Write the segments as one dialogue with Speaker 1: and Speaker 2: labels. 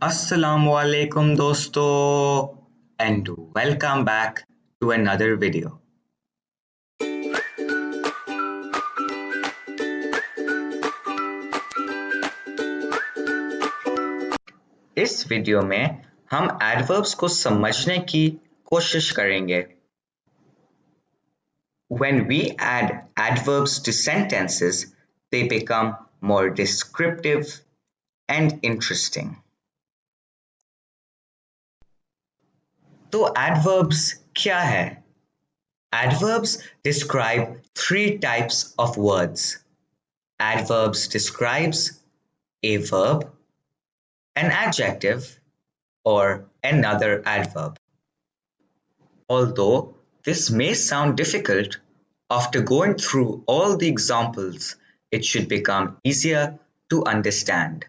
Speaker 1: Assalamualaikum dosto and welcome back to another video. इस video में हम adverbs को समझने की कोशिश करेंगे. When we add adverbs to sentences, they become more descriptive and interesting. तो adverbs क्या है? Adverbs describe three types of words. Adverbs describes a verb, an adjective, or another adverb. Although this may sound difficult, after going through all the examples, it should become easier to understand.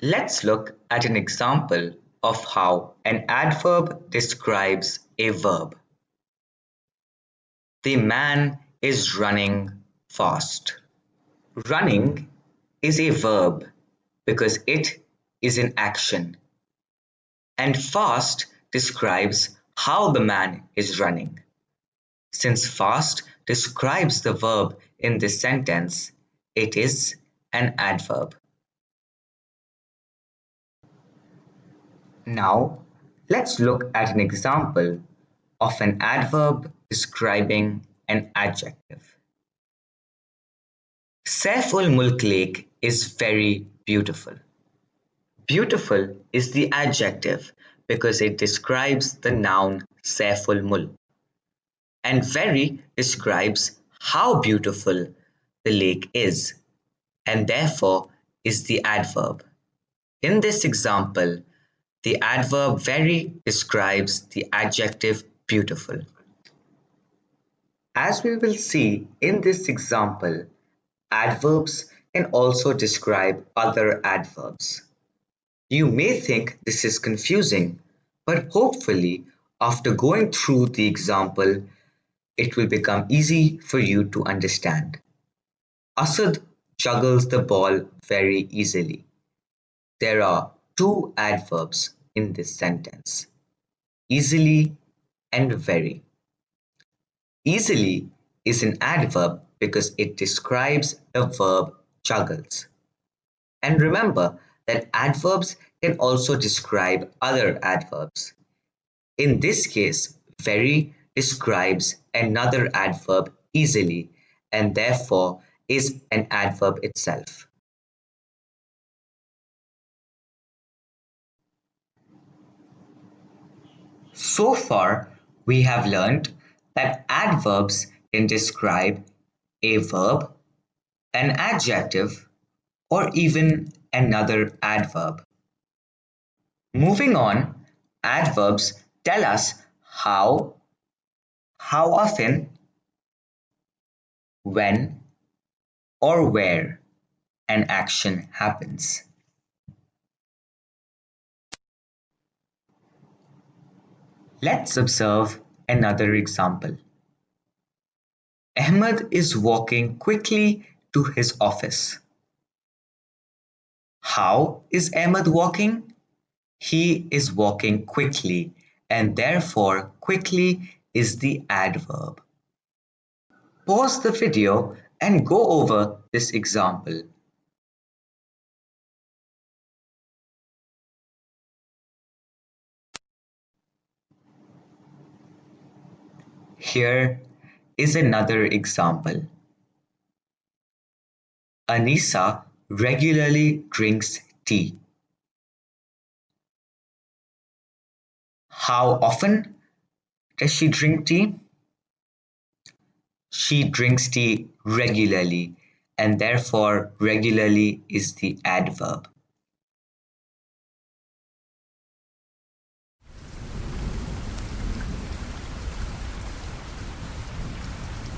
Speaker 1: Let's look at an example of how an adverb describes a verb. The man is running fast. Running is a verb because it is an action, and fast describes how the man is running. Since fast describes the verb in this sentence, it is an adverb. Now, let's look at an example of an adverb describing an adjective. Saiful Mulk Lake is very beautiful. Beautiful is the adjective because it describes the noun Saiful Mulk, and very describes how beautiful the lake is, and therefore is the adverb. In this example, the adverb very describes the adjective beautiful. As we will see in this example, adverbs can also describe other adverbs. You may think this is confusing, but hopefully, after going through the example, it will become easy for you to understand. Asad juggles the ball very easily. There are two adverbs in this sentence: easily and very. Easily is an adverb because it describes the verb juggles. And remember that adverbs can also describe other adverbs. In this case, very describes another adverb easily and therefore is an adverb itself. So far, we have learned that adverbs can describe a verb, an adjective, or even another adverb. Moving on, adverbs tell us how often, when, or where an action happens. Let's observe another example. Ahmed is walking quickly to his office. How is Ahmed walking? He is walking quickly, and therefore quickly is the adverb. Pause the video and go over this example. Here is another example. Anisa regularly drinks tea. How often does she drink tea? She drinks tea regularly, and therefore regularly is the adverb.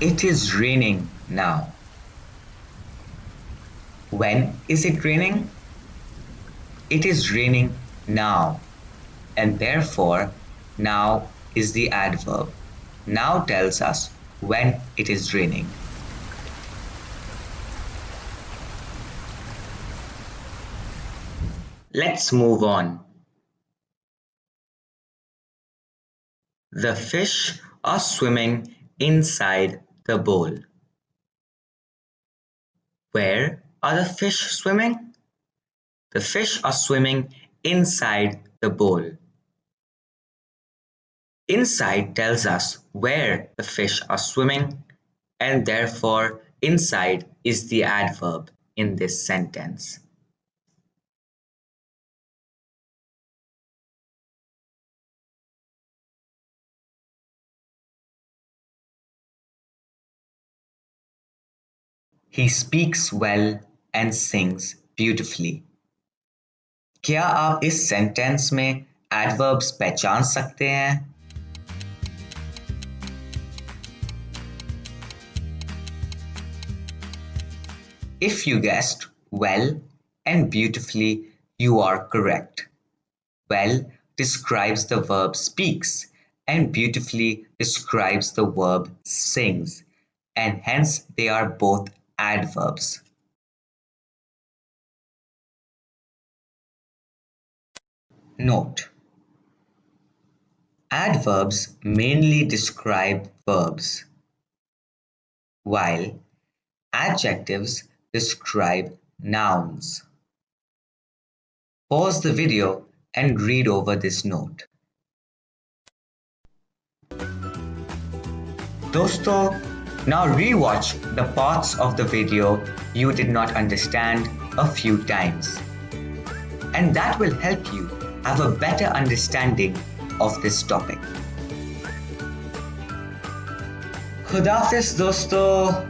Speaker 1: It is raining now. When is it raining? It is raining now, and therefore now is the adverb. Now tells us when it is raining. Let's move on. The fish are swimming inside the bowl. Where are the fish swimming? The fish are swimming inside the bowl. Inside tells us where the fish are swimming, and therefore inside is the adverb in this sentence. He speaks well and sings beautifully. क्या आप इस sentence में adverbs पहचान सकते हैं? If you guessed well and beautifully, you are correct. Well describes the verb speaks and beautifully describes the verb sings, and hence they are both adverbs. Note: adverbs mainly describe verbs, while adjectives describe nouns. Pause the video and read over this note. दोस्तों, now rewatch the parts of the video you did not understand a few times, and that will help you have a better understanding of this topic. Khudafiz दोस्तों,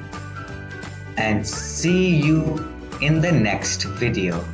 Speaker 1: and see you in the next video.